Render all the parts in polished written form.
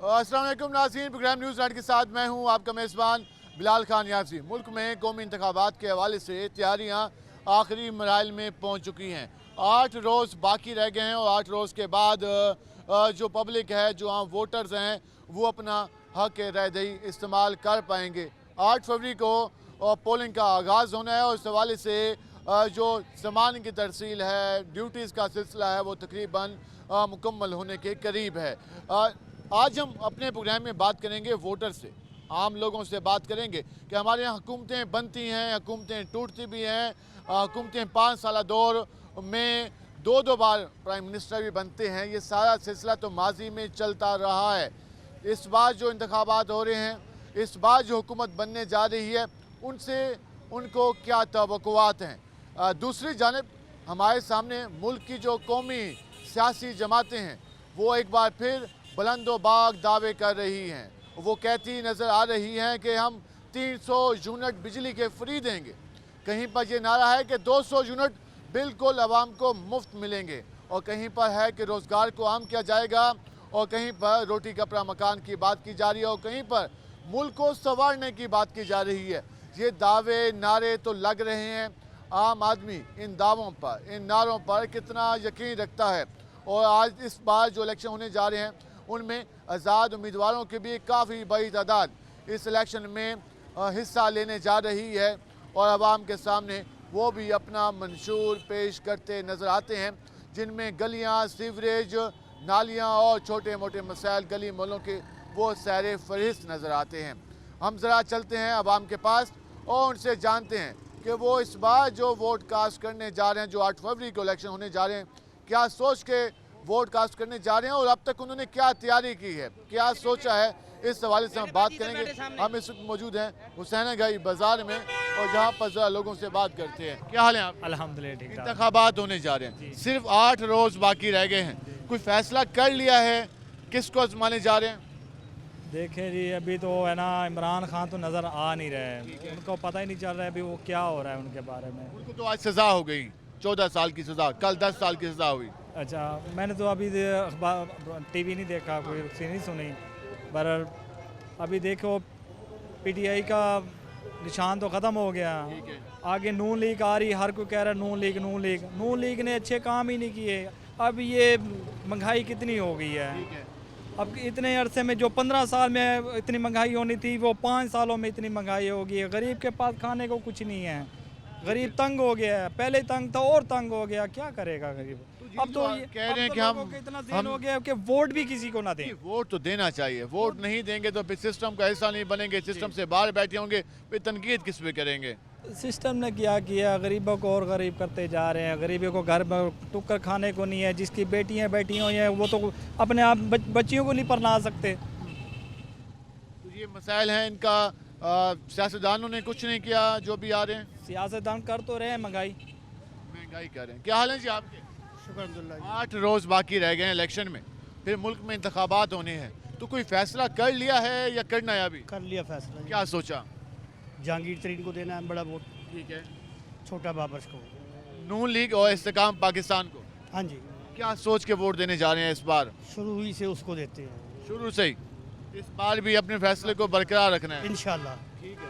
अस्सलाम वालेकुम नाज़रीन, प्रोग्राम न्यूज़ नाइट के साथ मैं हूं आपका मेज़बान बिलाल खान यासी। मुल्क में कौमी इंतखाबात के हवाले से तैयारियां आखिरी मराइल में पहुंच चुकी हैं। 8 रोज़ बाकी रह गए हैं और 8 रोज़ के बाद जो पब्लिक है, जो आम वोटर्स हैं, वो अपना हक राय दही इस्तेमाल कर पाएंगे। 8 फरवरी को पोलिंग का आगाज़ होना है और इस हवाले से जो सामान की तरसील है, ड्यूटीज़ का सिलसिला है, वो तकरीबन मुकम्मल होने के करीब है। आज हम अपने प्रोग्राम में बात करेंगे वोटर से, आम लोगों से बात करेंगे कि हमारे यहाँ हुकूमतें बनती हैं, हुकूमतें टूटती भी हैं। हुकूमतें 5 साल दौर में दो बार प्राइम मिनिस्टर भी बनते हैं। ये सारा सिलसिला तो माजी में चलता रहा है। इस बार जो इंतखाबात हो रहे हैं, इस बार जो हुकूमत बनने जा रही है, उनसे उनको क्या तवक्कुआत हैं। दूसरी जानिब हमारे सामने मुल्क की जो कौमी सियासी जमातें हैं, वो एक बार फिर बुलंदोबाग दावे कर रही हैं। वो कहती नज़र आ रही हैं कि हम 300 यूनिट बिजली के फ्री देंगे। कहीं पर ये नारा है कि 200 यूनिट बिल्कुल आवाम को मुफ्त मिलेंगे, और कहीं पर है कि रोज़गार को आम किया जाएगा, और कहीं पर रोटी कपड़ा मकान की बात की जा रही है, और कहीं पर मुल्क को संवारने की बात की जा रही है। ये दावे नारे तो लग रहे हैं। आम आदमी इन दावों पर, इन नारों पर कितना यकीन रखता है। और आज इस बार जो इलेक्शन होने जा रहे हैं, उनमें आज़ाद उम्मीदवारों की भी काफ़ी बड़ी तादाद इस इलेक्शन में हिस्सा लेने जा रही है, और आवाम के सामने वो भी अपना मंशूर पेश करते नज़र आते हैं, जिनमें गलियाँ, सीवरेज, नालियाँ और छोटे मोटे मसाइल, गली मोहल्लों के वो सैर फहरिस्त नज़र आते हैं। हम ज़रा चलते हैं आवाम के पास और उनसे जानते हैं कि वो इस बार जो वोट कास्ट करने जा रहे हैं, जो 8 फरवरी को इलेक्शन होने जा रहे हैं, क्या सोच के वोट कास्ट करने जा रहे हैं और अब तक उन्होंने क्या तैयारी की है, क्या सोचा है। इस हवाले से हम बात करेंगे। हम इस वक्त मौजूद हैं हुसैनागाई बाजार में, और जहाँ पर जरा लोगों से बात करते हैं। क्या हाल है आप? अल्हम्दुलिल्लाह ठीक ठाक। इंतखाबात होने जा रहे हैं, सिर्फ 8 रोज़ बाकी रह गए हैं। कोई फैसला कर लिया है किसको आजमाने जा रहे हैं? देखें जी, अभी तो है ना, इमरान खान तो नज़र आ नहीं रहे हैं। उनको पता ही नहीं चल रहा है अभी वो क्या हो रहा है उनके बारे में। उनको तो आज सज़ा हो गई, 14 साल की सज़ा, कल 10 साल की सज़ा हुई। अच्छा, मैंने तो अभी अखबार टीवी नहीं देखा, कोई नहीं सुनी, पर अभी देखो पीटीआई का निशान तो ख़त्म हो गया। आगे नून लीग आ रही, हर कोई कह रहा है नून लीग नून लीग। नून लीग ने अच्छे काम ही नहीं किए। अब ये महंगाई कितनी हो गई है। अब इतने अरसे में जो 15 साल में इतनी महंगाई होनी थी, वो 5 सालों में इतनी महंगाई होगी है। गरीब के पास खाने को कुछ नहीं है, गरीब तंग हो गया है। पहले तंग था और तंग हो गया, क्या करेगा गरीब। अब तो ये कह रहे हैं कि हम इतना ज़हन हो गया कि वोट भी किसी को ना दें। वोट तो देना चाहिए, वोट नहीं देंगे तो फिर सिस्टम का हिस्सा नहीं बनेंगे, सिस्टम से बाहर बैठे होंगे, फिर तनकीद किस पे करेंगे। सिस्टम ने क्या किया, गरीबों को और गरीब करते जा रहे हैं। गरीबों को घर में टुक्कर खाने को नहीं है, जिसकी बेटियां बैठी हुई हैं वो तो अपने आप बच्चियों को नहीं पढ़ा सकते। तो ये मसाइल हैं इनका, सियासतदानों ने कुछ नहीं किया जो भी आ रहे हैं। सियासतदान कर तो रहे हैं, महंगाई कर रहे हैं। क्या हाल है जी आपके? शुक्र अल्हम्दुलिल्लाह। 8 रोज़ बाकी रह गए हैं इलेक्शन में, फिर मुल्क में इंतखाबात होने हैं, तो कोई फैसला कर लिया है या करना है? अभी कर लिया फैसला। क्या सोचा? जहांगीर तरीन को देना है बड़ा वोट, ठीक है। छोटा बाबर्स को। नून लीग और इस्तेकाम पाकिस्तान को हाँ जी, क्या सोच के वोट देने जा रहे हैं इस बार? शुरू ही से उसको देते हैं शुरू से ही इस बार भी अपने फैसले को बरकरार रखना है। इंशाल्लाह। ठीक है।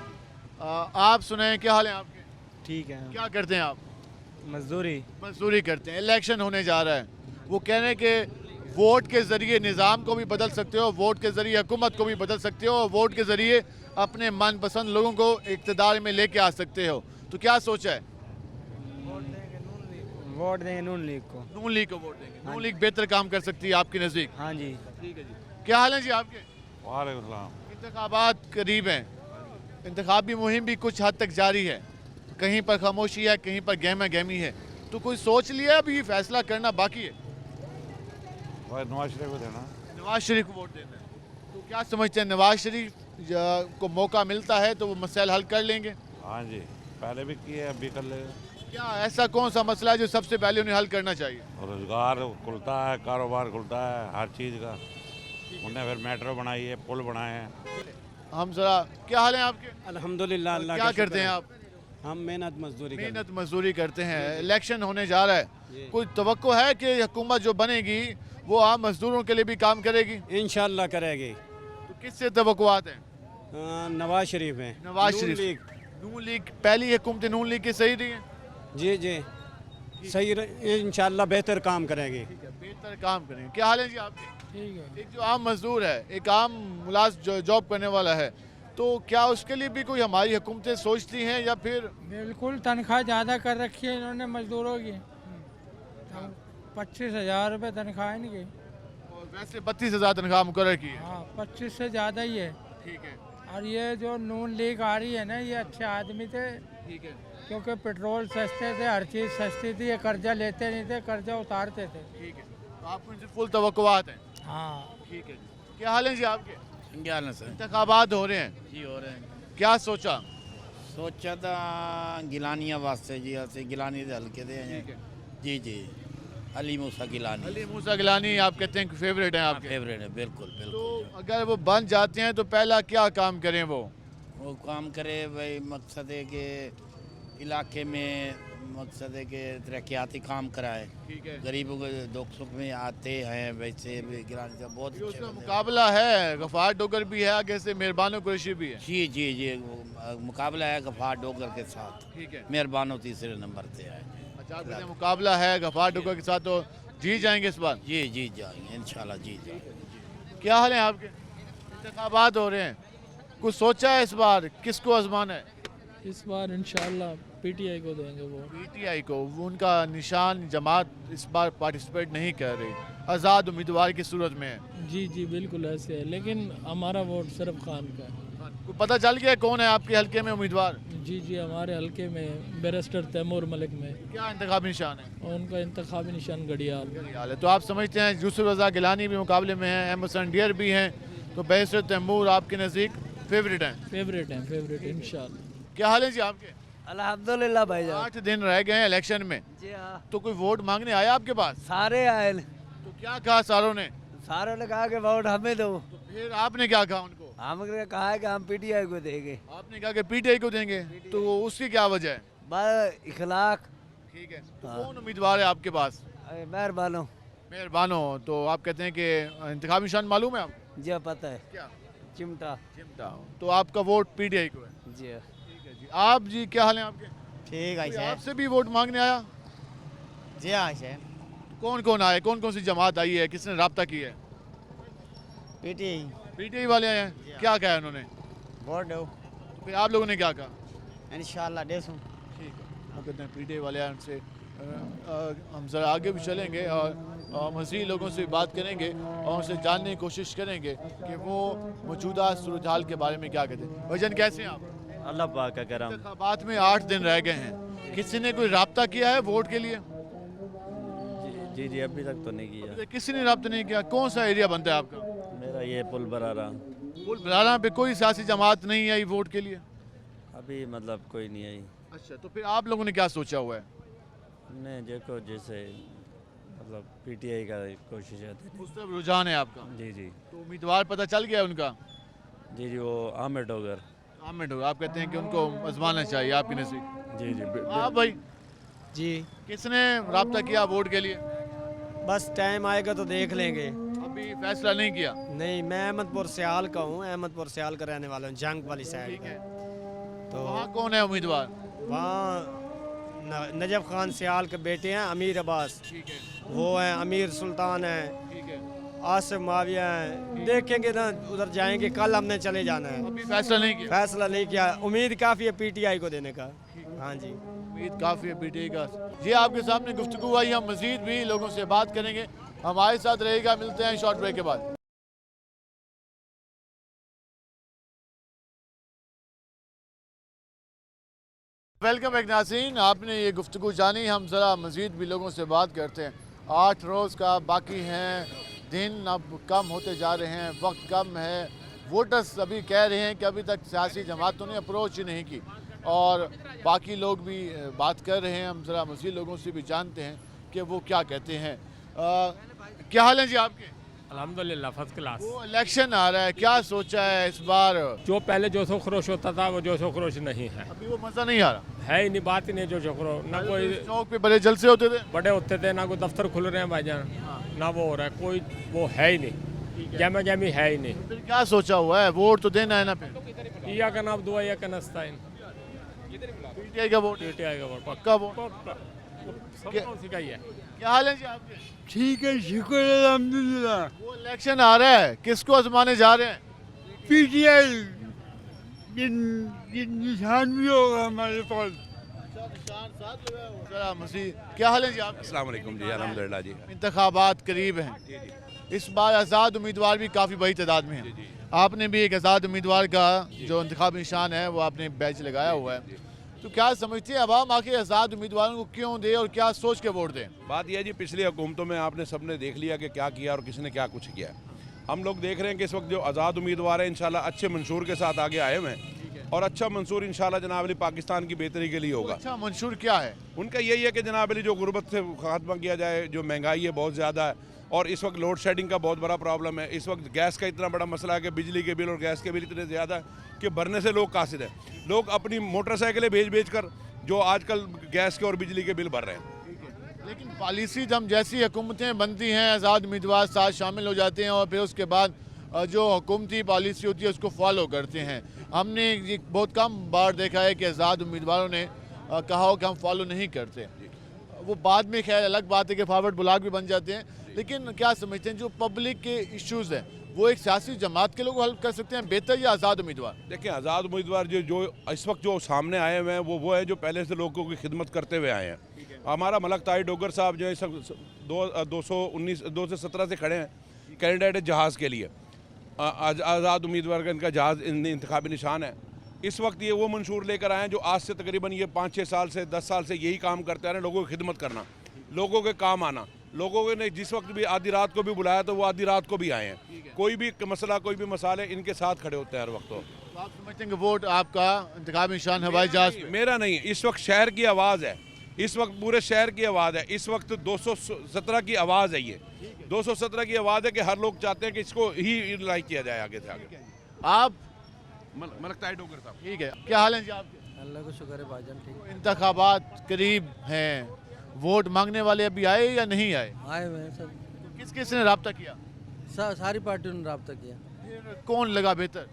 आप सुनाएं, क्या हाल है आपके? ठीक है। क्या करते हैं आप? मजदूरी करते हैं। इलेक्शन होने जा रहा है, वो कह रहे हैं कि वोट के ज़रिए निज़ाम को भी बदल सकते हो, वोट के ज़रिए हुकूमत को भी बदल सकते हो, और वोट के ज़रिए अपने मनपसंद लोगों को इक़्तिदार में लेके आ सकते हो। तो क्या सोचा है? वोट देंगे नून लीग को। नून लीग को वोट देंगे। नून लीग बेहतर काम कर सकती है आपके नज़दीक? हाँ जी। ठीक है जी। क्या हाल है जी आपके? वालेकुम सलाम। इंतखाबात करीब हैं, इंतखाबी मुहिम भी कुछ हद तक जारी है, कहीं पर खामोशी है, कहीं पर गहमा गहमी है, तो कोई सोच लिया अभी फैसला करना बाकी है? नवाज शरीफ को देना। नवाज शरीफ को वोट देना है, तो क्या समझते हैं नवाज शरीफ को मौका मिलता है तो वो मसाइल हल कर लेंगे? हाँ जी, पहले भी किए, अब भी कर लेगा। क्या ऐसा कौन सा मसला है जो सबसे पहले उन्हें हल करना चाहिए? रोजगार खुलता है, कारोबार खुलता है, हर चीज़ का। उन्हें फिर मेट्रो बनाई है, पुल बनाए हैं। हम जरा, क्या हाल है आपके? अल्हम्दुलिल्लाह। अल्लाह क्या का करते हैं शुक्र है। आप? हम मेहनत मजदूरी मजदूरी करते हैं। इलेक्शन होने जा रहा है, कोई तवक्को है कि हुकूमत जो बनेगी वो आम मजदूरों के लिए भी काम करेगी? इंशाल्लाह करेगी। तो किससे तवक्कुआत हैं? नवाज शरीफ हैं। नवाज नून शरीफ। लीग। नून लीग पहली हुकूमत नून लीग की सही रही है? जी जी सही इंशाल्लाह बेहतर काम करेंगे। बेहतर काम करेंगे। क्या हाल है जी आपके? ठीक है। एक जो आम मजदूर है, एक आम मुलाज जो जॉब करने वाला है, तो क्या उसके लिए भी कोई हमारी हुकूमतें सोचती हैं या फिर? बिल्कुल तनख्वाह ज़्यादा कर रखी है इन्होंने मजदूरों की। 25,000 रुपये तनख्वाह इनकी। और वैसे 32,000 तनख्वाह मुकर्रर की है। हाँ 25 से ज़्यादा ही है। ठीक है, और ये जो नून लीग आ रही है ना, ये अच्छे आदमी थे, ठीक है, क्योंकि पेट्रोल सस्ते थे, हर चीज़ सस्ती थी, ये कर्जा लेते नहीं थे, कर्जा उतारते थे। ठीक है। तो आपको इनसे फुल तवक्कुआत है? हाँ ठीक है। क्या हाल है जी आपके? ग्यारह से इंतखाबात हो रहे हैं, जी हो रहे हैं। क्या सोचा? सोचा था गिलानिया वास्ते जी ऐसे गिलानी दे हल्के दे हैं। जी जी अली मूसा गिलानी अली मूसा गिलानी आप कहते हैं फेवरेट हैं आपके? फेवरेट है बिल्कुल तो बिल्कुल। अगर वो बन जाते हैं तो पहला क्या काम करें वो काम करे भाई, मकसद है कि इलाके में मकसद है कि तरक्याती काम कराए। ठीक है। गरीबों के दुख सुख में आते हैं, वैसे भी गिलानी से बहुत ये अच्छे उसका बंदे हैं। मुकाबला है, गफार डोगर भी है, आगे से मेहरबानो कुरैशी भी है। जी जी जी मुकाबला है गफार डोगर के साथ। ठीक है। मेहरबानो तीसरे नंबर पे है। अच्छा आप कहते हैं मुकाबला है गफार डोगर के साथ, तो जीत जाएंगे इस बार? जी जी जाएंगे इंशाल्लाह जी जाएंगे। क्या हाल है आपके? इंतखाबात हो रहे हैं, कुछ सोचा है इस बार किसको आजमाना है? इस बार इंशाल्लाह पीटीआई को देंगे वो। पीटीआई को। वो उनका निशान जमात इस बार पार्टिसिपेट नहीं कर रही, आज़ाद उम्मीदवार की सूरत में है। जी जी बिल्कुल ऐसे है, लेकिन हमारा वोट सिर्फ खान का है। को पता चल गया कौन है आपके हल्के में उम्मीदवार? जी जी हमारे हल्के में बैरिस्टर तैमूर मलिक में, क्या इंतखाबी निशान है? और उनका इंतखाबी निशान घड़ियाल। हाल है। तो आप समझते हैं यूसुफ रज़ा गिलानी भी मुकाबले में हैं, अहमद संडियर भी हैं, तो बैरिस्टर तैमूर आपके नज़दीक फेवरेट हैं? फेवरेट इंशाल्लाह। क्या हाल है जी आपके? अल्हम्दुलिल्लाह भाईजान। 8 दिन रह गए हैं इलेक्शन में, जी हाँ, तो कोई वोट मांगने आया आपके पास? सारे आए। तो क्या कहा सारों ने? सारों ने कहा कि वोट हमें दो। तो फिर आपने क्या कहा उनको? हमने कहा है कि हम पीटीआई को देंगे। आपने कहा कि पीटीआई को देंगे, तो उसकी क्या वजह है? बस इखलाक। ठीक है। तो कौन उम्मीदवार है आपके पास? मेहरबानो। मेहरबानो। तो आप कहते हैं कि इंतखाबी निशान मालूम है आपको? जी पता है। क्या? चिमटा। चिमटा। तो आपका वोट पीटीआई को है? जी ठीक है जी। आप जी क्या हाल है आपके? ठीक कोई आपसे भी वोट मांगने आया? जी हाँ सर। कौन कौन आए, कौन कौन सी जमात आई है, किसने रब्ता की है? पीटीआई पीटीआई वाले आए हैं। क्या कहा है उन्होंने? वोट दो तो फिर आप लोगों ने क्या कहा? इंशाल्लाह देसू। ठीक है। आप कहते हैं पीटीआई वाले आए, उनसे हम ज़रा आगे भी चलेंगे और मज़ीद लोगों से बात करेंगे और उनसे जानने की कोशिश करेंगे कि वो मौजूदा सूरत हाल के बारे में क्या कहते हैं। भाईजान कैसे हैं आप? अल्लाह पाक का करम। इंतखाबात में 8 दिन रह गए हैं, किसी ने कोई रब्ता किया है वोट के लिए? जी जी अभी तक तो नहीं किया। किसी ने रब्ता नहीं किया। कौन सा एरिया बनता है आपका? मेरा ये पुल बरारा। पुल बरारा पे कोई सियासी जमात नहीं आई वोट के लिए? अभी मतलब कोई नहीं आई। अच्छा, तो फिर आप लोगों ने क्या सोचा हुआ है? नहीं देखो जैसे मतलब पीटीआई का कोशिश है। उस तरफ रुझान है आपका? जी जी तो उम्मीदवार पता चल गया उनका? जी जी वो आमिर डोगर। आमिर होगा। आप कहते हैं कि उनको आजमाना चाहिए आपकी नज़र? जी जी आप भाई जी किसने रब्ता किया वोट के लिए? बस टाइम आएगा तो देख लेंगे। अभी फैसला नहीं किया? नहीं, मैं अहमदपुर सियाल का हूँ, अहमदपुर सियाल का रहने वाला हूँ, जंग वाली साइड। ठीक है। तो वहाँ कौन है उम्मीदवार? वहाँ नजफ खान सियाल के बेटे हैं अमीर अब्बास, ठीक है। वो हैं अमीर सुल्तान हैं, ठीक है। आसिफ माविया हैं। देखेंगे ना, उधर जाएंगे। कल हमने चले जाना है। अभी फैसला नहीं किया? फैसला नहीं किया। उम्मीद काफ़ी है पीटीआई को देने का। हाँ जी उम्मीद काफ़ी है पीटीआई का। जी आपके सामने गुफ्तगू आई, हम मज़ीद भी लोगों से बात करेंगे। हमारे साथ रहेगा, मिलते हैं शॉर्ट ब्रेक के बाद। वेलकम बैक नाज़रीन, आपने ये गुफ्तगू जानी। हम ज़रा मज़ीद भी लोगों से बात करते हैं। 8 रोज़ का बाकी हैं, दिन अब कम होते जा रहे हैं, वक्त कम है। वोटर्स अभी कह रहे हैं कि अभी तक सियासी जमातों ने अप्रोच ही नहीं की, और बाकी लोग भी बात कर रहे हैं। हम ज़रा मज़ीद लोगों से भी जानते हैं कि वो क्या कहते हैं। क्या हाल है जी आपके? अल्हम्दुलिल्लाह फर्स्ट क्लास। वो इलेक्शन आ रहा है, क्या सोचा है इस बार? जो पहले जोशो खरोश होता था वो जोशो खरोश नहीं है, अभी वो मजा नहीं आ रहा। है ही नहीं, बात ही नहीं जोशो खरोश। ना कोई चौक पे बड़े जलसे होते थे, बड़े होते थे, ना कोई दफ्तर खुल रहे हैं भाईजान, ना वो हो रहा है, कोई वो है ही नहीं, जमा जमी है ही नहीं। फिर क्या सोचा हुआ है? वोट तो देना है ना फिर। या का नाम दुआ या का नस्ताइन, पीटीआई का वोट, पीटीआई का वोट पक्का वोट। सबको उसी का ही है। क्या हाल है जी आपके? ठीक है, शुक्र अल्हम्दुलिल्लाह। वो इलेक्शन आ रहा है, किसको आजमाने जा रहे हैं? पीटीआई निशान भी होगा हमारे पास। जरा मसीह, क्या हाल है जी आपके? अस्सलाम वालेकुम जी, अल्हम्दुलिल्लाह जी। इंतखाबात करीब हैं, इस बार आज़ाद उम्मीदवार भी काफ़ी बड़ी तादाद में हैं। आपने भी एक आज़ाद उम्मीदवार का जो इंतखाबी निशान है वो आपने बैच लगाया हुआ है, तो क्या समझते हैं अवाम आखिर आज़ाद उम्मीदवारों को क्यों दे और क्या सोच के वोट दें? बात यह है जी, पिछली हुकूमतों में आपने सबने देख लिया कि क्या किया और किसने क्या कुछ किया। हम लोग देख रहे हैं कि इस वक्त जो आज़ाद उम्मीदवार है इंशाल्लाह अच्छे मंशूर के साथ आगे आए हुए हैं, और अच्छा मंशूर इंशाल्लाह जनाब अली पाकिस्तान की बेहतरी के लिए होगा। अच्छा मंशूर क्या है? उनका यही है कि जनाब अली जो गुर्बत से खात्मा किया जाए, जो महंगाई है बहुत ज़्यादा है, और इस वक्त लोड शेडिंग का बहुत बड़ा प्रॉब्लम है। इस वक्त गैस का इतना बड़ा मसला है कि बिजली के बिल और गैस के बिल इतने ज़्यादा है कि भरने से लोग कासिर हैं। लोग अपनी मोटरसाइकिलें बेच कर जो आजकल गैस के और बिजली के बिल भर रहे हैं। लेकिन पॉलिसी जब जैसी हुकूमतें बनती हैं आज़ाद उम्मीदवार साथ शामिल हो जाते हैं और फिर उसके बाद जो हुकूमती पॉलिसी होती है उसको फॉलो करते हैं। हमने ये बहुत कम बार देखा है कि आज़ाद उम्मीदवारों ने कहा हो कि हम फॉलो नहीं करते। वो बाद में खैर अलग बात है कि फॉरवर्ड ब्लॉग भी बन जाते हैं, लेकिन क्या समझते हैं जो पब्लिक के इश्यूज़ हैं वो एक सियासी जमात के लोग हल कर सकते हैं बेहतर या आज़ाद उम्मीदवार? देखिए, आज़ाद उम्मीदवार जो इस वक्त जो सामने आए हुए हैं वो है जो पहले से लोगों की खिदमत करते हुए आए हैं। हमारा मलक ताई डोगर साहब जो है 217 से खड़े हैं कैंडिडेट जहाज़ के लिए। आज़ाद उम्मीदवार का इनका जहाज़ इंतखाबी निशान है। इस वक्त ये वो मंशूर लेकर आए हैं जो आज से तकरीबन ये 5-6 साल से 10 साल से यही काम करते आ रहे हैं, लोगों की खिदमत करना, लोगों के काम आना। लोगों ने जिस वक्त भी आधी रात को भी बुलाया तो वो आधी रात को भी आए हैं। कोई भी मसला, कोई भी मसाले इनके साथ खड़े होते हैं हर वक्त। तो आप समझते हैं कि वोट आपका इंतखाबी निशान हवाई जहाज पे? मेरा नहीं, इस वक्त शहर की आवाज़ है, इस वक्त पूरे शहर की आवाज़ है। इस वक्त 217 की आवाज़ है, ये 217 की आवाज़ है कि हर लोग चाहते हैं कि इसको ही लाइक किया जाए आगे से आगे। आप मलक ताई डोगर साहब, ठीक है, क्या हाल है जी आपके? अल्लाह का शुक्र है भाईजान, ठीक इंतखाबात करीब हैं, वोट मांगने वाले अभी आए या नहीं आए? आए हुए हैं सब। तो किस किस ने रब्ता किया? सारी पार्टियों ने रब्ता किया। फिर कौन लगा बेहतर?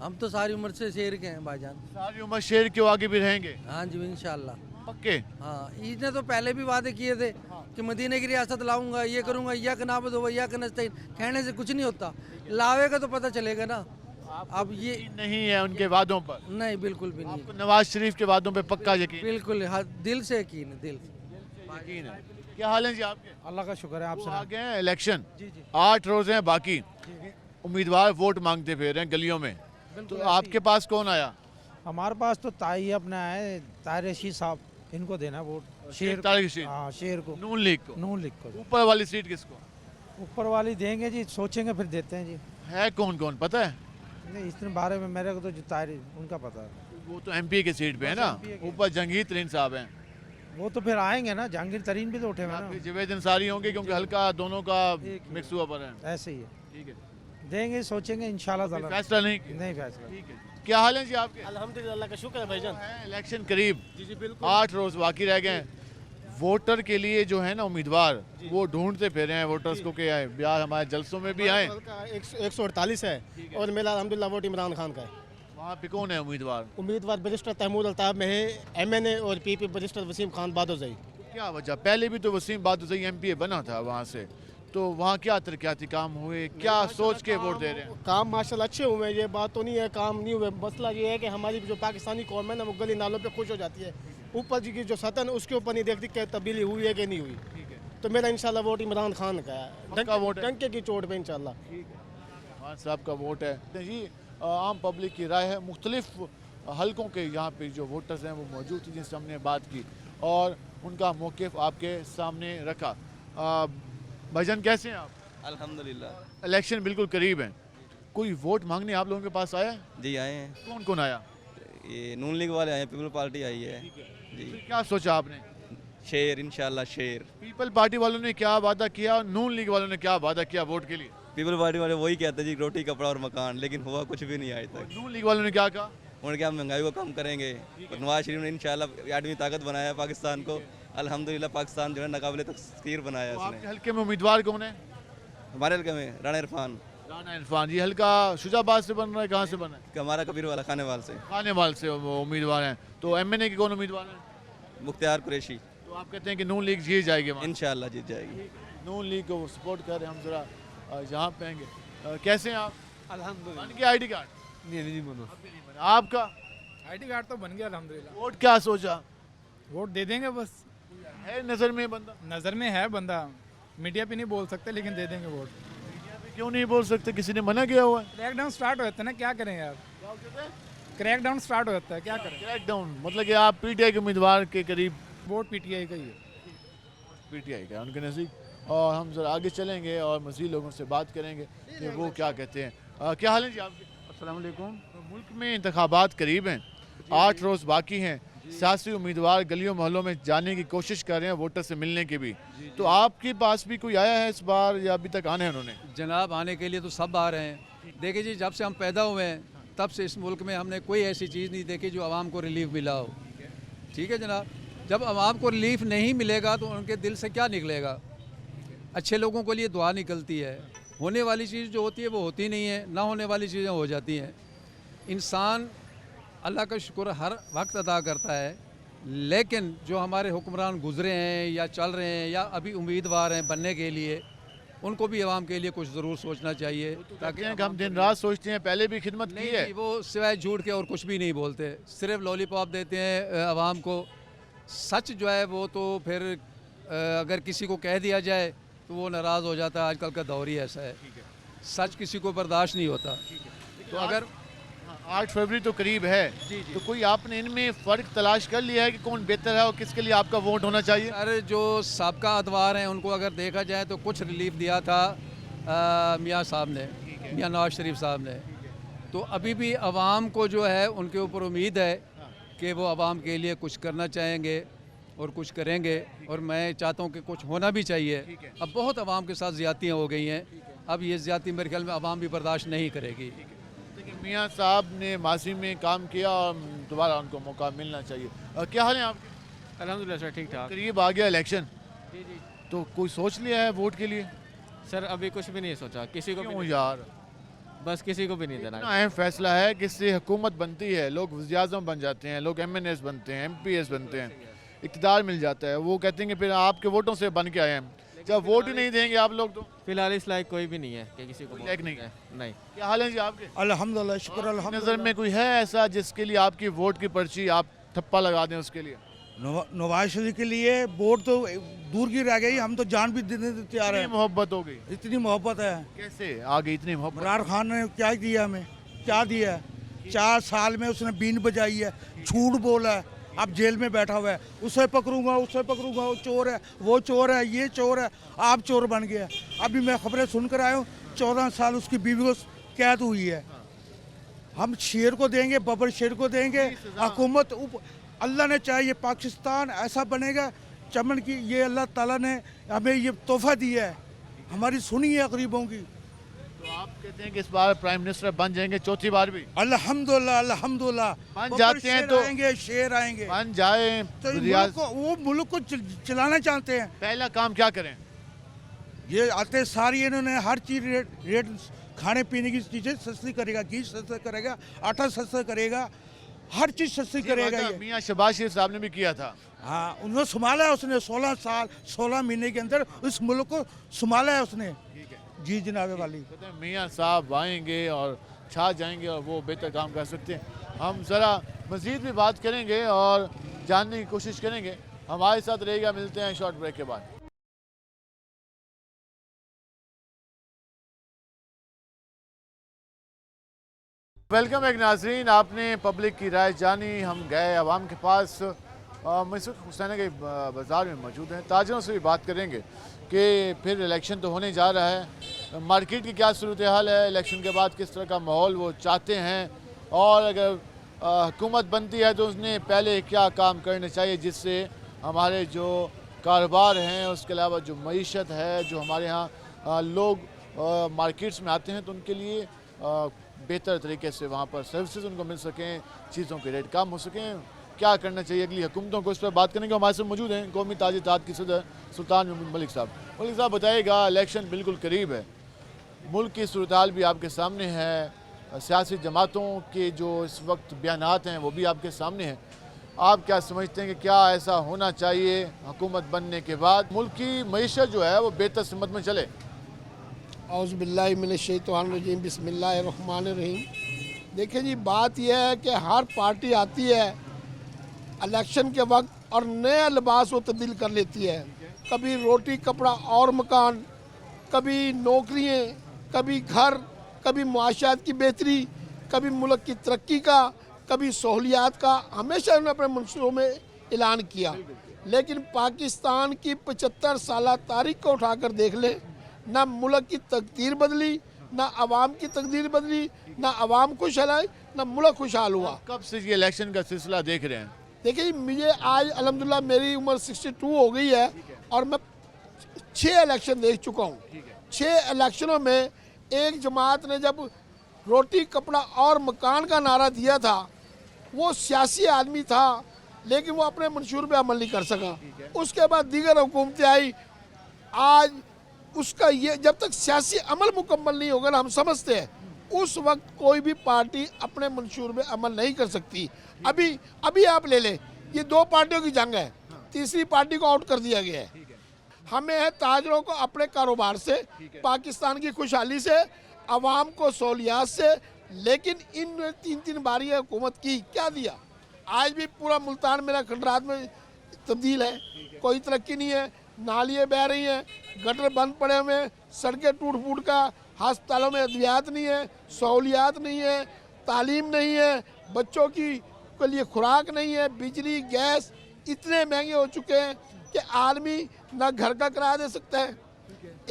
हम तो सारी उम्र से शेर के हैं भाईजान। सारी उम्र शेर के आगे भी रहेंगे हाँ जी इंशाल्लाह। पक्के? हाँ, इसने तो पहले भी वादे किए थे कि मदीने की रियासत लाऊंगा, ये करूंगा, या का नाबद हो या का नस्ताइन। कहने से कुछ नहीं होता, लावेगा तो पता चलेगा ना। अब ये नहीं है उनके वादों पर? नहीं, बिल्कुल भी नहीं। आपको नवाज शरीफ के वादों पे पक्का यकीन? बिल्कुल, हाँ, दिल से यकीन है, दिल से। यकीन है। क्या हाल है जी आपके? अल्लाह का शुक्र है। आप वो आगे हैं इलेक्शन, 8 रोज हैं बाकी, उम्मीदवार वोट मांगते फिर रहे हैं गलियों में, तो आपके पास कौन आया? हमारे पास तो ताई अपना है, ताहिर रशीद साहब, इनको देना वोट। शेर, तारिक रशीद? हाँ, शेर को, नून लीग को? नून लीग को। ऊपर वाली सीट किसको? ऊपर वाली देंगे जी, सोचेंगे फिर देते हैं जी। है कौन कौन पता है? नहीं, इस बारे में मेरे को तो जो ताहिर उनका पता है। वो तो एमपी के सीट पे है ना, ऊपर जंगीर तरीन साहब हैं। वो तो फिर आएंगे ना, जहांगीर तरीन भी तो उठे हुए हैं फिर जावेद अंसारी होंगे क्योंकि हल्का दोनों का मिक्स हुआ पर है। ना, ऐसे ही है। ठीक है, देंगे, सोचेंगे इंशाल्लाह ताला। फैसला नहीं? नहीं फैसला। ठीक है, क्या हाल है जी आपके? अल्हम्दुलिल्लाह का शुक्र है भाईजान। इलेक्शन करीब, जी जी बिल्कुल। 8 रोज बाकी रह गए हैं। वोटर के लिए जो है ना उम्मीदवार वो ढूंढते फिर हैं वोटर्स को कि बिहार हमारे जलसों में भी आए। 148 है और मेरा अल्हम्दुलिल्लाह वोट इमरान खान का है। वहाँ पे कौन है उम्मीदवार? उम्मीदवार बैरिस्टर तैमूर अल्ताफ में है, MNA और PP बैरिस्टर वसीम खान बादोज़ई। क्या वजह? पहले भी तो वसीम बादशाही MPA बना था वहाँ से, तो वहाँ क्या तरक्याती काम हुए, क्या सोच के वोट दे रहे हैं? काम माशाल्लाह अच्छे हुए हैं, ये बात तो नहीं है काम नहीं हुए। मसला ये है कि हमारी जो पाकिस्तानी कौम है ना वो गली नालों पे खुश हो जाती है, ऊपर जी की जो सतह है उसके ऊपर नहीं देखती कि तब्दीली हुई है कि नहीं हुई। तो मेरा इंशाल्लाह वोट इमरान खान का पक्का है, वोट है? डंके की चोट पे इंशाल्लाह। खान साहब का वोट है जी। आम पब्लिक की राय है, मुख्तलिफ हलकों के यहाँ पे जो वोटर्स हैं वो मौजूद थे जिनसे हमने बात की और उनका मौक़िफ़ आपके सामने रखा। भाईजान कैसे हैं आप? अल्हम्दुलिल्लाह। इलेक्शन बिल्कुल करीब हैं, कोई वोट मांगने आप लोगों के पास आया? जी आए हैं, कौन कौन आया? ये नून लीग वाले आए हैं, पीपल पार्टी आई है जी। फिर क्या सोचा आपने? शेर इंशाल्लाह शेर। पीपल पार्टी वालों ने क्या वादा किया और नून लीग वालों ने क्या वादा किया वोट के लिए? पीपल पार्टी वाले वही कहते हैं जी, रोटी कपड़ा और मकान, लेकिन हुआ कुछ भी नहीं आज तक। नून लीग वालों ने क्या कहा? उन्होंने क्या महंगाई को कम करेंगे, और नवाज शरीफ ने इंशाल्लाह आठवीं ताकत बनाया पाकिस्तान को। अल्हम्दुलिल्लाह पाकिस्तान जो है नाकाबिले तस्कीर बनाया तो उसने। आपके हल्के में उम्मीदवार कौन है? हमारे हल्के में राणा इरफान। राणा इरफान जी। हल्का शुजाबाद से बन रहा है, कहाँ से बना है? हमारा कबीर वाला खानेवाल से। खानेवाल से वो उम्मीदवार हैं। तो एमएनए के कौन उम्मीदवार हैं? मुख्तियार कुरैशी। तो आप कहते हैं कि नून लीग जीत जाएगी वहाँ? इंशाल्लाह जीत जाएगी। नून लीग को सपोर्ट कर रहे हैं हम। जरा यहाँ पे आएंगे। कैसे हैं आप? अल्हम्दुलिल्लाह। बन गया आईडी कार्ड? नहीं बनो। अभी नहीं बना। आपका आईडी कार्ड तो बन गया अल्हम्दुलिल्लाह। वोट क्या सोचा? वोट दे देंगे बस। है नजर में बंदा? नज़र में है बंदा, मीडिया पे नहीं बोल सकते लेकिन दे देंगे वोट। क्यों नहीं बोल सकते? किसी ने मना किया हुआ है? क्रैकडाउन स्टार्ट हो जाता है ना, क्या करें यार। क्रैकडाउन स्टार्ट हो जाता है, क्या करें। क्रैकडाउन मतलब कि आप पीटीआई के उम्मीदवार के करीब? वोट पीटीआई का ही है। पीटीआई का उनके नज़दीक। और हम जरा आगे चलेंगे और मज़ीद लोगों से बात करेंगे कि वो क्या कहते हैं। क्या हाल है जी आपके? अस्सलाम वालेकुम। मुल्क में इंतखाबात करीब हैं, 8 रोज़ बाकी हैं। सियासी उम्मीदवार गलियों मोहल्लों में जाने की कोशिश कर रहे हैं वोटर से मिलने की भी। तो आपके पास भी कोई आया है इस बार या अभी तक आने हैं उन्होंने? जनाब आने के लिए तो सब आ रहे हैं। देखिए जी, जब से हम पैदा हुए हैं तब से इस मुल्क में हमने कोई ऐसी चीज़ नहीं देखी जो आवाम को रिलीफ मिला हो। ठीक है जनाब, जब आवाम को रिलीफ नहीं मिलेगा तो उनके दिल से क्या निकलेगा? अच्छे लोगों के लिए दुआ निकलती है, होने वाली चीज़ जो होती है वो होती नहीं है, ना होने वाली चीज़ें हो जाती हैं। इंसान अल्लाह का शुक्र हर वक्त अदा करता है, लेकिन जो हमारे हुक्मरान गुजरे हैं या चल रहे हैं या अभी उम्मीदवार हैं बनने के लिए, उनको भी आवाम के लिए कुछ ज़रूर सोचना चाहिए। ताकि हम दिन रात सोचते हैं, पहले भी खिदमत की है। नहीं, वो सिवाय झूठ के और कुछ भी नहीं बोलते, सिर्फ लॉलीपॉप देते हैं आवाम को। सच जो है वो तो फिर अगर किसी को कह दिया जाए तो वो नाराज़ हो जाता है। आजकल का दौर ही ऐसा है, सच किसी को बर्दाश्त नहीं होता। तो अगर 8 फरवरी तो करीब है, तो कोई आपने इनमें फ़र्क तलाश कर लिया है कि कौन बेहतर है और किसके लिए आपका वोट होना चाहिए? अरे जो साबका अदवार हैं उनको अगर देखा जाए तो कुछ रिलीफ दिया था मियाँ साहब ने, मियाँ नवाज शरीफ साहब ने। तो अभी भी आवाम को जो है उनके ऊपर उम्मीद है कि वो आवाम के लिए कुछ करना चाहेंगे और कुछ करेंगे, और मैं चाहता हूँ कि कुछ होना भी चाहिए। अब बहुत आवाम के साथ ज़्यादतियाँ हो गई हैं, अब ये ज़्यादती मेरे ख्याल में आवाम भी बर्दाश्त नहीं करेगी। मियाँ साहब ने माजी में काम किया और दोबारा उनको मौका मिलना चाहिए। क्या हाल है आपके? अल्हम्दुलिल्लाह सर, ठीक ठाक। करीब आ गया इलेक्शन, जी जी तो कोई सोच लिया है वोट के लिए? सर, अभी कुछ भी नहीं सोचा, किसी को क्यों भी यार? बस किसी को भी नहीं देना। इतना अहम फैसला है कि इससे हुकूमत बनती है, लोग वज़ीर-ए-आज़म बन जाते हैं, लोग MNAs बनते हैं, MPs बनते हैं, इक़्तिदार मिल जाता है। वो कहते हैं कि फिर आपके वोटों से बन के आए हैं। जब वोट ही नहीं देंगे आप लोग तो फिलहाल इस लायक कोई भी नहीं है कि किसी को लायक नहीं है। नहीं। क्या हाल है जी आपके? अल्हम्दुलिल्लाह, शुक्र नज़र अल्हम्दुलिल्लाह। में कोई है ऐसा जिसके लिए आपकी वोट की पर्ची आप ठप्पा लगा दें उसके लिए? नवाज शरीफ के लिए वोट तो दूर की रह गई, हम तो जान भी देने को तैयार इतनी है। मोहब्बत हो गई? इतनी मोहब्बत है। कैसे आ गई इतनी मोहब्बत? इमरान खान ने क्या दिया हमें, क्या दिया है? 4 साल में उसने बीन बजाई है, झूठ बोला है, अब जेल में बैठा हुआ है। उसे पकड़ूंगा, उससे पकड़ूंगा, वो चोर है, वो चोर है, ये चोर है, आप चोर बन गया। अभी मैं खबरें सुनकर आया हूँ, 14 साल उसकी बीवी को कैद हुई है। हम शेर को देंगे, बबर शेर को देंगे हुकूमत। अल्लाह ने चाहे ये पाकिस्तान ऐसा बनेगा चमन की, ये अल्लाह ताला ने हमें ये तोहफा दिया है, हमारी सुनी है गरीबों की। तो आप कहते हैं कि इस बार प्राइम मिनिस्टर बन जाएंगे चौथी बार भी? अल्हम्दुलिल्लाह, अल्हम्दुलिल्लाह। बन जाते हैं तो आएंगे, शेर आएंगे, बन जाए तो वो मुल्क को चलाना चाहते हैं। पहला काम क्या करें? ये आते सारी इन्होंने हर चीज रेट खाने पीने की चीजें सस्ती करेगा, घी सस्ता करेगा, आटा सस्ता करेगा, हर चीज सस्ती करेगा। ये मियाँ शहबाज शरीफ साहब ने भी किया था। हाँ, उन्होंने संभाला है, उसने 16 साल 16 महीने के अंदर इस मुल्क को संभाला है उसने। जी जनाबे वाली। मियाँ साहब आएंगे और छा जाएंगे और वो बेहतर काम कर सकते हैं। हम ज़रा मज़ीद भी बात करेंगे और जानने की कोशिश करेंगे। हमारे साथ रहेगा, मिलते हैं शॉर्ट ब्रेक के बाद। वेलकम एक नाजरीन, आपने पब्लिक की राय जानी। हम गए आवाम के पास। मैं इस वक्त हुसैना के बाज़ार में मौजूद हैं। ताजरों से भी बात करेंगे कि फिर इलेक्शन तो होने जा रहा है, मार्केट की क्या सूरत हाल है, इलेक्शन के बाद किस तरह का माहौल वो चाहते हैं, और अगर हुकूमत बनती है तो उसने पहले क्या काम करने चाहिए जिससे हमारे जो कारोबार हैं, उसके अलावा जो मईशत है, जो हमारे यहाँ लोग मार्केट्स में आते हैं तो उनके लिए बेहतर तरीके से वहाँ पर सर्विसेज उनको मिल सकें, चीज़ों के रेट कम हो सकें, क्या करना चाहिए अगली हुकूमतों को, इस पर बात करने के हमारे साथ मौजूद हैं कौमी ताज इत्तेहाद के सदर सुल्तान मलिक साहब। मलिक साहब बताइएगा, इलेक्शन बिल्कुल करीब है, मुल्क की सूरत हाल भी आपके सामने है, सियासी जमातों के जो इस वक्त बयानात हैं वो भी आपके सामने हैं, आप क्या समझते हैं कि क्या ऐसा होना चाहिए हुकूमत बनने के बाद मुल्क की मईशत जो है वो बेहतर सिमत में चले? औज़ुबिल्लाहिमिनश्शैतानिर्रजीम बिस्मिल्लाहिर्रहमानिर्रहीम। देखिए जी, बात यह है कि हर पार्टी आती है इलेक्शन के वक्त और नया लिबास वो तब्दील कर लेती है, कभी रोटी कपड़ा और मकान, कभी नौकरियाँ, कभी घर, कभी मुआशरात की बेहतरी, कभी मुल्क की तरक्की का, कभी सहूलियात का, हमेशा उन्होंने अपने मंसूबों में ऐलान किया। लेकिन पाकिस्तान की 75 साल तारीख को उठाकर देख लें, ना मुल्क की तकदीर बदली, ना आवाम की तकदीर बदली, ना आवाम खुशहाल आई, ना मुल्क खुशहाल हुआ। कब से ये इलेक्शन का सिलसिला देख रहे हैं? देखिए, मुझे आज अल्हम्दुलिल्लाह मेरी उम्र 62 हो गई है और मैं 6 इलेक्शन देख चुका हूँ। 6 इलेक्शनों में एक जमात ने जब रोटी कपड़ा और मकान का नारा दिया था, वो सियासी आदमी था लेकिन वो अपने मंशूर पे अमल नहीं कर सका। उसके बाद दीगर हुकूमतें आई, आज उसका ये जब तक सियासी अमल मुकम्मल नहीं होगा ना, हम समझते हैं उस वक्त कोई भी पार्टी अपने मंशूर में अमल नहीं कर सकती। अभी आप ले लें, ये 2 पार्टियों की जंग है, तीसरी पार्टी को आउट कर दिया गया है। हमें है ताजरों को अपने कारोबार से, पाकिस्तान की खुशहाली से, आवाम को सहूलियात से, लेकिन इन 3 बारी हुकूमत की क्या दिया? आज भी पूरा मुल्तान मेरा खंडरात में तब्दील है, कोई तरक्की नहीं है, नालियाँ बह रही हैं, गटर बंद पड़े हुए हैं, सड़कें टूट फूट का, अस्पतालों में अद्वियात नहीं है, सहूलियात नहीं है, तालीम नहीं है, बच्चों की के लिए खुराक नहीं है, बिजली गैस इतने महंगे हो चुके हैं कि आदमी ना घर का किराया दे सकता है।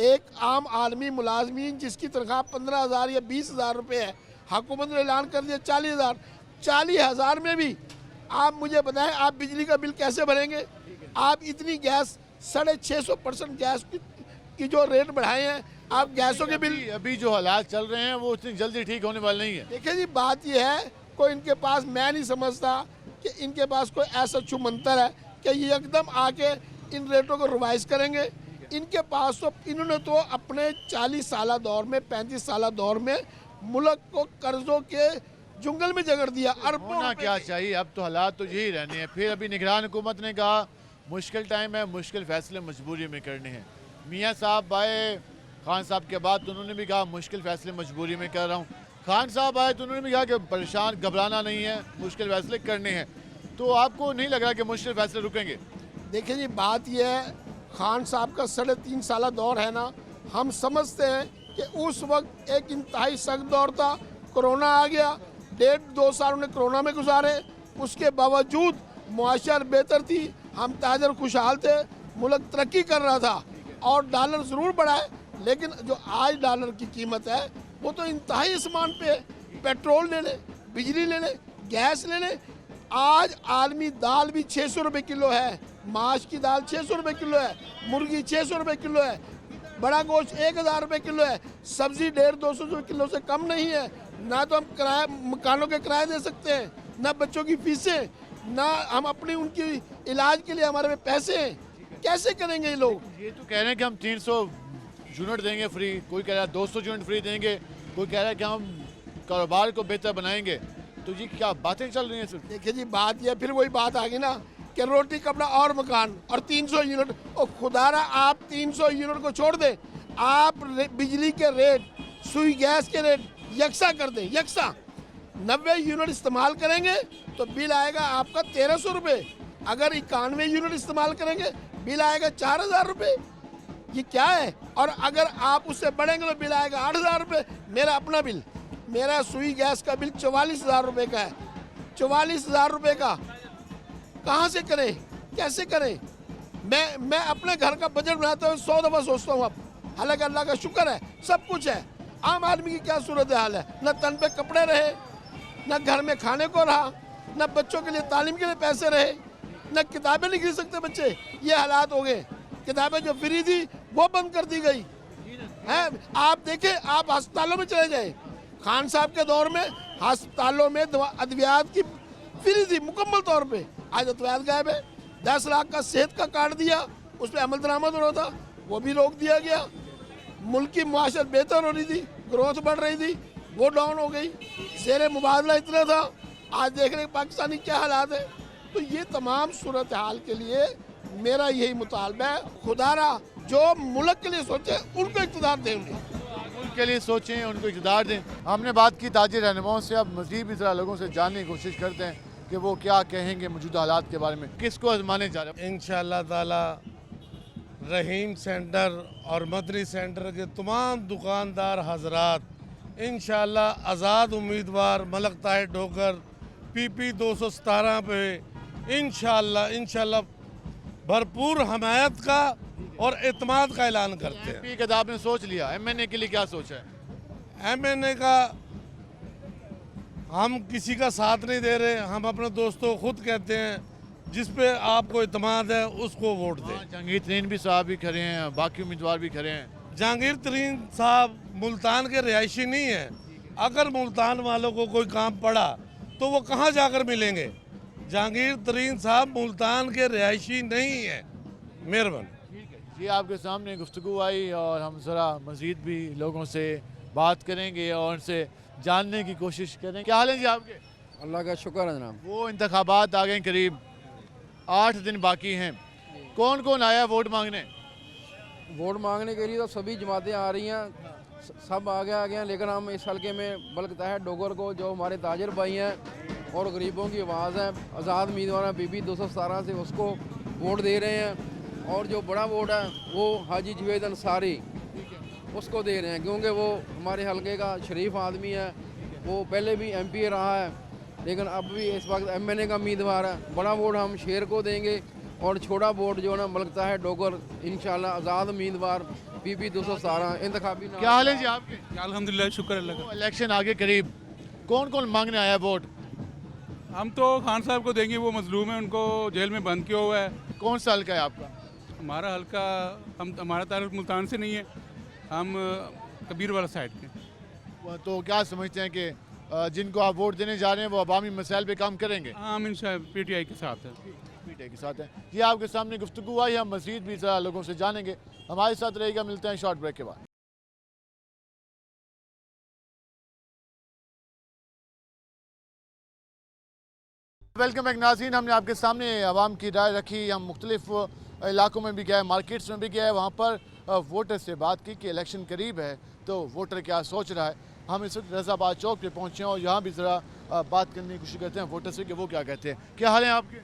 एक आम आदमी मुलाजमीन जिसकी तनख्वाह 15,000 या 20,000 रुपये है, हुकूमत ने ऐलान कर दिया 40,000। 40,000 में भी आप मुझे बताएं, आप बिजली का बिल कैसे भरेंगे? आप इतनी गैस 650% गैस की जो रेट बढ़ाए हैं, आप गैसों के बिल, अभी जो हालात चल रहे हैं वो इतनी जल्दी ठीक होने वाले नहीं है। देखिए जी, बात यह है, कोई इनके पास, मैं नहीं समझता कि इनके पास कोई ऐसा छुमंतर है कि ये एकदम आके इन रेटों को रिवाइज करेंगे। इनके पास तो, इन्होंने तो अपने 40 साल दौर में, 35 साल दौर में मुल्क को कर्जों के जंगल में जगड़ दिया। होना क्या चाहिए? अब तो हालात तो यही रहने हैं। फिर अभी निगरान हुकूमत ने कहा मुश्किल टाइम है, मुश्किल फैसले मजबूरी में करने हैं। मियाँ साहब आए खान साहब के बाद तो उन्होंने भी कहा मुश्किल फैसले मजबूरी में कर रहा हूँ। खान साहब आए तो उन्होंने भी कहा कि परेशान घबराना नहीं है, मुश्किल फैसले करने हैं। तो आपको नहीं लग रहा कि मुश्किल फैसले रुकेंगे? देखिए जी, बात यह है, खान साहब का 3.5 साल दौर है ना, हम समझते हैं कि उस वक्त एक इंतहाई सख्त दौर था, कोरोना आ गया, 1.5-2 साल उन्हें कोरोना में गुजारे, उसके बावजूद मुआशरत बेहतर थी, हम ताजर खुशहाल थे, मुल्क तरक्की कर रहा था और डॉलर ज़रूर बढ़ा है, लेकिन जो आज डॉलर की कीमत है वो तो इंतहाई आसमान पे है। पेट्रोल ले लें, बिजली ले लें, गैस ले लें, आज आदमी दाल भी 600 रुपये किलो है, माश की दाल 600 रुपये किलो है, मुर्गी 600 रुपये किलो है, बड़ा गोश्त 1,000 रुपये किलो है, सब्जी 150-200 रुपये किलो से कम नहीं है। ना तो हम किराया, मकानों के किराए दे सकते हैं, ना बच्चों की फीसें, ना हम अपनी उनकी इलाज के लिए हमारे पे पैसे हैं। कैसे करेंगे ये लोग? ये तो कह रहे हैं कि हम 300 यूनिट देंगे फ्री, कोई कह रहा है 200 यूनिट फ्री देंगे, कोई कह रहा है कि हम कारोबार को बेहतर बनाएंगे। तो जी क्या बातें चल रही हैं सिर्फ? देखिए जी, बात यह, फिर वही बात आ गई ना कि रोटी कपड़ा और मकान और 300 यूनिट। और खुदारा आप 300 यूनिट को छोड़ दें, आप बिजली के रेट, सुई गैस के रेट यकसा कर दें, यकसा 90 यूनिट इस्तेमाल करेंगे तो बिल आएगा आपका 1,300 रुपये। अगर 91 यूनिट इस्तेमाल करेंगे बिल आएगा 4,000 रुपये। ये क्या है? और अगर आप उससे बढ़ेंगे तो बिल आएगा 8,000 रुपये। मेरा अपना बिल, मेरा सुई गैस का बिल 44,000 रुपये का है। 44,000 रुपये का कहाँ से करें, कैसे करें? मैं अपने घर का बजट बनाते हुए 100 दफ़ा सोचता हूँ। अब हालांकि अल्लाह का शुक्र है, सब कुछ है। आम आदमी की क्या सूरत हाल है? न तन पे कपड़े रहे, न घर में खाने को रहा, न बच्चों के लिए तालीम के लिए पैसे रहे। न किताबें नहीं खरीद सकते बच्चे, ये हालात हो गए। किताबें जो फ्री थी वो बंद कर दी गई हैं। आप देखें, आप अस्पतालों में चले जाए, खान साहब के दौर में अस्पतालों में अद्वियात की फ्री थी मुकम्मल तौर पे। आज अद्वियात गायब है। 10 लाख का सेहत का कार्ड दिया, उस पर अमल दरामद हो रहा था, वो भी रोक दिया गया। मुल्क की मुआशरत बेहतर हो रही थी, ग्रोथ बढ़ रही थी, वो डाउन हो गई। ज़ेर मुबादला इतना था, आज देख रहे हैं पाकिस्तानी क्या हालात है। तो ये तमाम सूरत हाल के लिए मेरा यही मुतालबा है, खुदारा जो मुल्क के लिए सोचे उनको इक़्तिदार दें, मुल्क के लिए सोचें, उनको इक़्तिदार दें। हमने बात की ताजिर रहनुमाओं से, अब मज़ीद भी ज़रा लोगों से जानने की कोशिश करते हैं कि वो क्या कहेंगे मौजूदा हालात के बारे में, किसको आजमाने जा रहे हैं। इंशाअल्लाह ताला रहीम सेंटर और मदनी सेंटर के तमाम दुकानदार हजरात इंशाअल्लाह आज़ाद उम्मीदवार मलक ताहिर डोगर PP 217 पे इंशाअल्लाह भरपूर हमायत का और एतमाद का ऐलान करते हैं। MP का आपने सोच लिया, MNA के लिए क्या सोचा है? MNA का हम किसी का साथ नहीं दे रहे, हम अपने दोस्तों को खुद कहते हैं जिस पे आपको इत्मीनान है उसको वोट दें। जहांगीर तरीन भी साहब भी खड़े हैं, बाकी उम्मीदवार भी खड़े हैं। जहांगीर तरीन साहब मुल्तान के रिहायशी नहीं है। अगर मुल्तान वालों को कोई काम पड़ा तो वो कहाँ जाकर मिलेंगे। जहांगीर तरीन साहब मुल्तान के रिहायशी नहीं है। मेहरबानी। जी, आपके सामने गुफ्तगू आई और हम ज़रा मज़ीद भी लोगों से बात करेंगे और उनसे जानने की कोशिश करें। क्या हाल है जी आपके? अल्लाह का शुक्र है जनाब। वो इंतखाबात आ गए, करीब 8 दिन बाकी हैं। कौन कौन आया वोट मांगने? वोट मांगने के लिए तो सभी जमातें आ रही हैं, सब आगे हैं, लेकिन हम इस हल्के में मलक ताहिर डोगर को, जो हमारे ताजिर भाई हैं और गरीबों की आवाज़ है, आज़ाद उम्मीदवार PP 217 से, उसको वोट दे रहे हैं। और जो बड़ा वोट है वो हाजी जुवेद अंसारी, उसको दे रहे हैं, क्योंकि वो हमारे हल्के का शरीफ आदमी है। वो पहले भी MP रहा है, लेकिन अब भी इस वक्त MNA का उम्मीदवार है। बड़ा वोट हम शेर को देंगे और छोटा वोट जो है ना मलक ताहिर डोगर इंशाल्लाह आज़ाद उम्मीदवार PP 217 इंतखाबी। क्या हाल है जी आपके? अल्हम्दुलिल्लाह, शुक्र अल्लाह का। इलेक्शन आगे करीब, कौन कौन मांगने आया वोट? हम तो खान साहब को देंगे, वो मजलूम है, उनको जेल में बंद किया हुआ है। कौन सा हल्का है आपका? हमारा हल्का, हमारा ताल्लुक मुल्तान से नहीं है, हम कबीर वाला साइड के। तो क्या समझते हैं कि जिनको आप वोट देने जा रहे हैं वो अवामी मसाइल पे काम करेंगे? हम इंशाल्लाह PTI के साथ है। PTI के साथ है। ये आपके सामने गुफ्तगू आई, हम मज़ीद भी ज़रा लोगों से जानेंगे। हमारे साथ रहेगा, मिलते हैं शॉर्ट ब्रेक के बाद। वेलकम बैक नाज़रीन, हमने आपके सामने आवाम की राय रखी। हम मुख्तलिफ इलाकों में भी गए, मार्केट्स में भी गए, वहाँ पर वोटर से बात की कि इलेक्शन करीब है तो वोटर क्या सोच रहा है। हम इस वक्त रज़ाबाद चौक पे पहुँचे हैं और यहाँ भी ज़रा बात करने की कोशिश करते हैं वोटर से कि वो क्या कहते हैं। क्या हाल है आपके?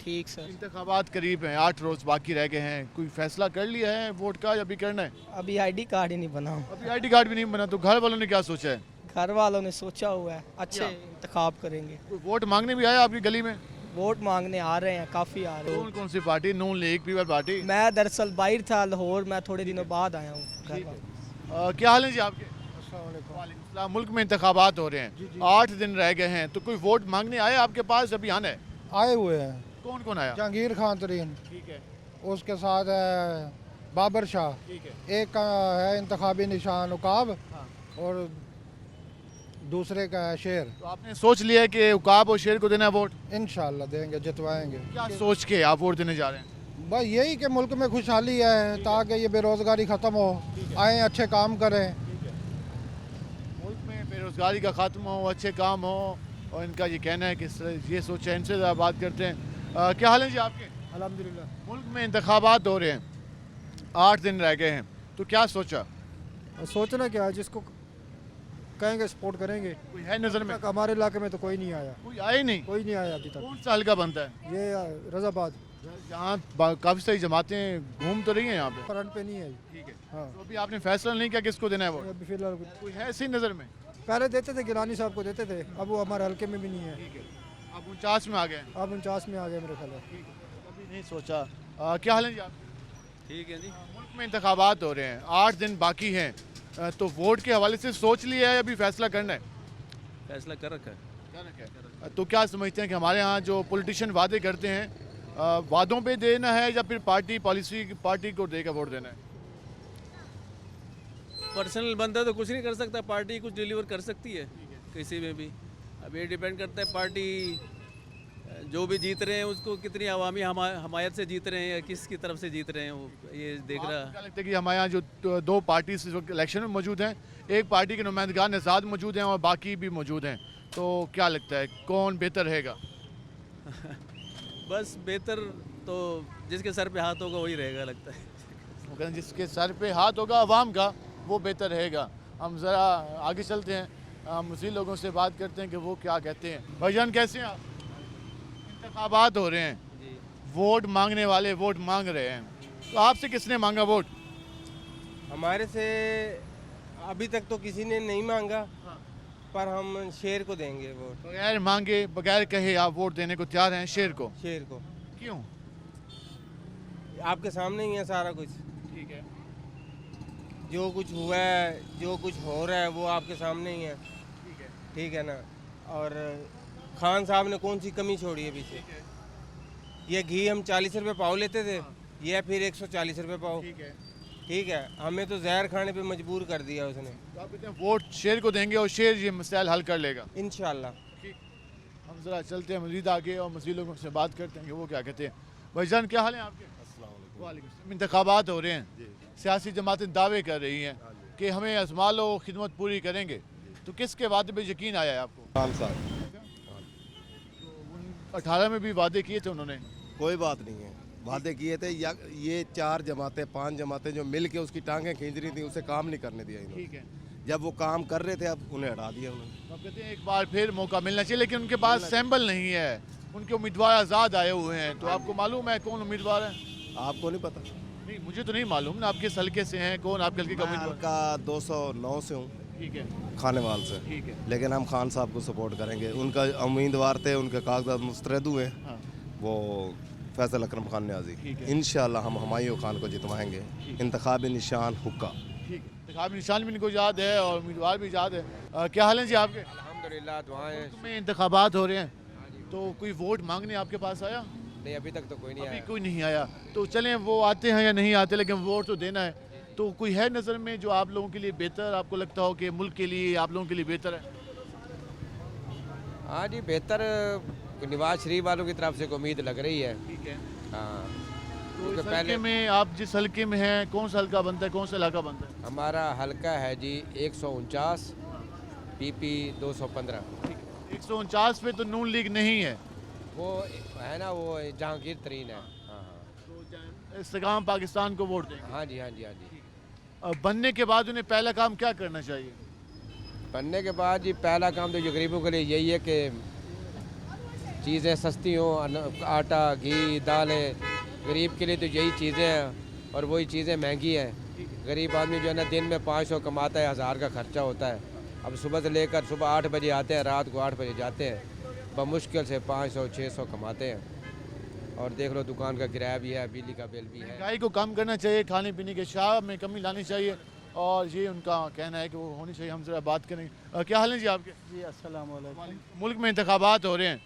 ठीक सर। इंतखाबात करीब हैं, 8 रोज़ बाकी रह गए हैं, कोई फैसला कर लिया है वोट का या अभी करना है? अभी ID कार्ड ही नहीं बना। अभी ID कार्ड भी नहीं बना, तो घर वालों ने क्या सोचा है? घर वालों ने सोचा हुआ है अच्छे इंतखाब करेंगे। वोट मांगने भी आया आपकी गली में? वोट मांगने आ रहे हैं, काफ़ी आ रहे हैं। कौन कौन सी पार्टी? नून लीग, पीपल पार्टी? मैं दरअसल बाहर था लाहौर, मैं थोड़े दिनों बाद आया हूँ। क्या हाल है जी आपके? मुल्क में इंतखाबात हो रहे हैं, 8 दिन रह गए हैं, तो कोई वोट मांगने आए आपके पास? अभी आना है? आए हुए हैं। कौन कौन आया? जहांगीर खान तरीन, ठीक है, उसके साथ है बाबर शाह, ठीक है, एक का है इंतखाबी निशान उकाब, और दूसरे का है शेर। तो आपने सोच लिया है कि उकाब और शेर को देना है वोट? इंशाल्लाह देंगे, जितवाएंगे। क्या सोच के आप वोट देने जा रहे हैं? बस यही कि मुल्क में खुशहाली है, ताकि ये बेरोज़गारी ख़त्म हो, आए अच्छे काम करें, मुल्क में बेरोज़गारी का ख़त्म हो, अच्छे काम हो, और इनका ये कहना है कि ये सोचा। इनसे ज़रा बात करते हैं। क्या हाल है जी आपके? अल्हम्दुलिल्लाह। मुल्क में इंतखाबात हो रहे हैं, 8 दिन रह गए हैं, तो क्या सोचा? सोचना क्या है, जिसको कहेंगे सपोर्ट करेंगे। कोई है नज़र में? हमारे इलाके में तो कोई नहीं आया। कोई आए नहीं? कोई नहीं आया अभी तक। कौन सा हल्का बनता है? ये रज़ाबाद, जहाँ काफ़ी सारी जमातें घूम तो रही हैं यहाँ पे। फ्रंट पे नहीं है। ठीक है, हाँ। तो अभी आपने फैसला नहीं किया किसको देना है वो? अभी फिलहाल कोई है ऐसी नज़र में? पहले देते थे, गिलानी साहब को देते थे, अब वो हमारे हल्के में भी नहीं है। ठीक है, अब 49 में आ गए? अब 49 में आ गए मेरे ख्याल। अभी नहीं सोचा। क्या हाल है जी आप? ठीक है जी। मुल्क में इंतखाबात हो रहे हैं, 8 दिन बाकी हैं, तो वोट के हवाले से सोच लिया है, अभी फैसला करना है? फैसला कर रखा है। तो क्या समझते हैं कि हमारे यहाँ जो पॉलिटिशियन वादे करते हैं वादों पे देना है या फिर पार्टी पॉलिसी पार्टी को देकर वोट देना है? पर्सनल बंदा तो कुछ नहीं कर सकता, पार्टी कुछ डिलीवर कर सकती है किसी में भी। अब ये डिपेंड करता है पार्टी जो भी जीत रहे हैं उसको कितनी अवामी हमायत से जीत रहे हैं या किस की तरफ से जीत रहे हैं, वो ये देख रहा है। क्या लगता है कि हमारे यहाँ जो दो पार्टी इस वक्त इलेक्शन में मौजूद हैं, एक पार्टी के नुमाइंदगान आज़ाद मौजूद हैं और बाकी भी मौजूद हैं, तो क्या लगता है कौन बेहतर रहेगा? बस बेहतर तो जिसके सर पे हाथ होगा वही रहेगा लगता है। वो कहते हैं जिसके सर पे हाथ होगा अवाम का वो बेहतर रहेगा। हम ज़रा आगे चलते हैं, हम उसी लोगों से बात करते हैं कि वो क्या कहते हैं। भाईजान कैसे हैं आप? इंतखाबात हो रहे हैं, वोट मांगने वाले वोट मांग रहे हैं, तो आपसे किसने मांगा वोट? हमारे से अभी तक तो किसी ने नहीं मांगा, पर हम शेर को देंगे वोट। बगैर मांगे बगैर कहे आप वोट देने को तैयार हैं शेर को? शेर को। क्यों? आपके सामने ही है सारा कुछ। ठीक है। जो कुछ हुआ है, जो कुछ हो रहा है वो आपके सामने ही है। ठीक है। ठीक है ना। और खान साहब ने कौन सी कमी छोड़ी है पीछे? ये घी हम 40 रुपये पाव लेते थे, ये फिर 140 रुपये पाव। ठीक है, हमें तो जहर खाने पे मजबूर कर दिया उसने। तो आप कहते हैं वोट शेर को देंगे और शेर ये मसाइल हल कर लेगा इंशाल्लाह। हम जरा चलते हैं मजीद आगे और मजीद लोगों से बात करते हैं कि वो क्या कहते हैं। भाईजान क्या हाल है आपके? वालेकुम। इंतखाबात हो रहे हैं, सियासी जमातें दावे कर रही हैं कि हमें आजमा लो, खिदमत पूरी करेंगे, तो किसके वादे पे यकीन आया है आपको? खान साहब 18 में भी वादे किए थे उन्होंने। कोई बात नहीं है, वादे किए थे। या ये 4 जमातें 5 जमातें जो मिल के उसकी टांगें खींच रही थी, उसे काम नहीं करने दिया इन्होंने। ठीक है। जब वो काम कर रहे थे अब उन्हें हटा दिया उन्होंने। तो आप कहते हैं एक बार फिर मौका मिलना चाहिए, लेकिन उनके पास सैंपल नहीं है, उनके उम्मीदवार आज़ाद आए हुए हैं, तो आपको मालूम है कौन उम्मीदवार है? आपको नहीं पता? नहीं, मुझे तो नहीं मालूम ना। आप किस हल्के से हैं, कौन आपके हल्के का उम्मीदवार? का 209 से हूँ। ठीक है। खानेवाल से। ठीक है। लेकिन हम खान साहब को सपोर्ट करेंगे। उनका उम्मीदवार थे, उनके कागजात मुस्तरद हुए। हाँ। वो फैसल अकरम खान न्याजी। इंशाल्लाह हम हुमायूं खान को जितवाएंगे। इंतखाबी निशान हुक्का। ठीक है। इंतखाबी निशान भी इनको याद है और उम्मीदवार भी याद है। क्या हाल है जी आपके? अल्हम्दुलिल्लाह, दुआएं। में इंतखाबात हो रहे हैं, तो कोई वोट मांगने आपके पास आया? नहीं, अभी तक तो कोई नहीं आया। कोई नहीं आया। तो चलें वो आते हैं या नहीं आते, लेकिन वोट तो देना है। तो कोई है नज़र में जो आप लोगों के लिए बेहतर आपको लगता हो कि मुल्क के लिए आप लोगों के लिए बेहतर है? हाँ जी, बेहतर नवाज शरीफ वालों की तरफ से उम्मीद लग रही है। ठीक है। हाँ, तो इस हल्के में आप जिस हल्के में हैं, कौन सा हल्का बनता है, कौन सा इलाका बनता है? हमारा हल्का है जी 149 PP 215। 149 पे तो नून लीग नहीं है, वो है ना, वो जहांगीर तरीन है। हाँ हाँ, इस्तेकाम पाकिस्तान को वोट देंगे। हाँ जी, हाँ जी, हाँ जी। बनने के बाद उन्हें पहला काम क्या करना चाहिए? बनने के बाद जी पहला काम तो ये गरीबों के लिए यही है कि चीज़ें सस्ती हों, आटा घी दालें, गरीब के लिए तो यही चीज़ें हैं और वही चीज़ें महंगी हैं। गरीब आदमी जो है ना दिन में 500 कमाता है, 1000 का खर्चा होता है। अब सुबह से लेकर सुबह 8 बजे आते हैं, रात को 8 बजे जाते हैं, बमुश्किल से 500-600 कमाते हैं। और देख लो दुकान का किराया भी है, बिजली का बिल भी है। महंगाई को कम करना चाहिए, खाने पीने के शाह में कमी लानी चाहिए और ये उनका कहना है कि वो होनी चाहिए। हम जरा बात करेंगे। क्या हाल है जी आपके? जी अस्सलाम वालेकुम। मुल्क में इंतखाबात हो रहे हैं,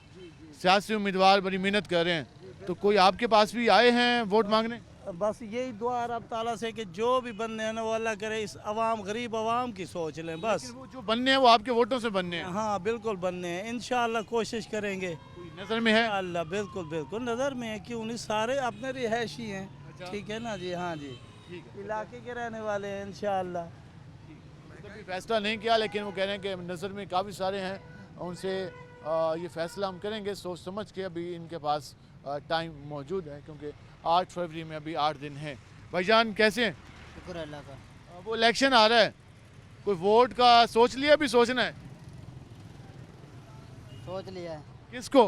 सियासी उम्मीदवार बड़ी मेहनत कर रहे हैं, तो कोई आपके पास भी आए हैं वोट मांगने? बस यही दुआ रब ताला से कि जो भी बनने हैं ना वो अल्लाह करे इस अवाम गरीब अवाम की सोच लें बस। वो जो बनने हैं वो आपके वोटों से बनने हैं? हाँ बिल्कुल बनने हैं, इंशाअल्लाह कोशिश करेंगे। नज़र में है? अल्लाह बिल्कुल बिल्कुल नज़र में है, क्यों नहीं, सारे अपने रिहायशी हैं। ठीक है ना जी? हाँ जी, इलाके के रहने वाले हैं इंशाअल्लाह। अभी फैसला नहीं किया, लेकिन वो कह रहे हैं कि नज़र में काफ़ी सारे हैं, उनसे ये फैसला हम करेंगे सोच समझ के। अभी इनके पास टाइम मौजूद है क्योंकि 8 फरवरी में अभी 8 दिन हैं। भाईजान कैसे हैं? शुक्र अल्लाह का। वो इलेक्शन आ रहा है, कोई वोट का सोच लिया? अभी सोचना है? सोच लिया है। किसको?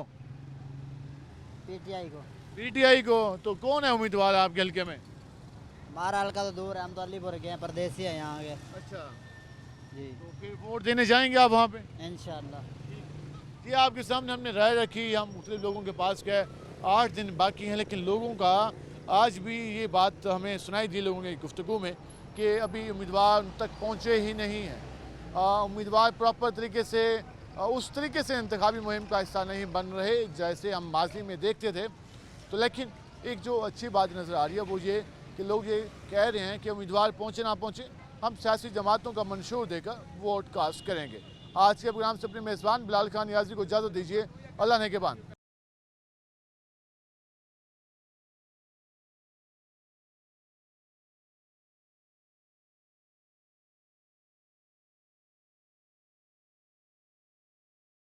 PTI को। PTI को। तो कौन है उम्मीदवार आपके हल्के में? हमारा हल्का तो दूर है, हम तो अलीपुर के हैं, परदेसी हैं यहाँ के। अच्छा जी। तो फिर वोट देने जाएंगे आप वहाँ पे? इंशाअल्लाह। जी आपके सामने हमने राय रखी, हम मुख्तलिफ लोगों के पास गए, 8 दिन बाकी हैं, लेकिन लोगों का आज भी ये बात हमें सुनाई दी लोगों की गुफ्तगू में कि अभी उम्मीदवार उन तक पहुँचे ही नहीं हैं। उम्मीदवार प्रॉपर तरीके से उस तरीके से इंतखाबी मुहिम का हिस्सा नहीं बन रहे जैसे हम माजी में देखते थे। तो लेकिन एक जो अच्छी बात नज़र आ रही है वो ये कि लोग ये कह रहे हैं कि उम्मीदवार पहुँचे ना पहुँचे, हम सियासी जमातों का मंशूर देकर वोट कास्ट करेंगे। आज के प्रोग्राम से अपने मेज़बान बिलाल खान नियाज़ी को इजाज़त दीजिए। अल्लाह ने के बाद।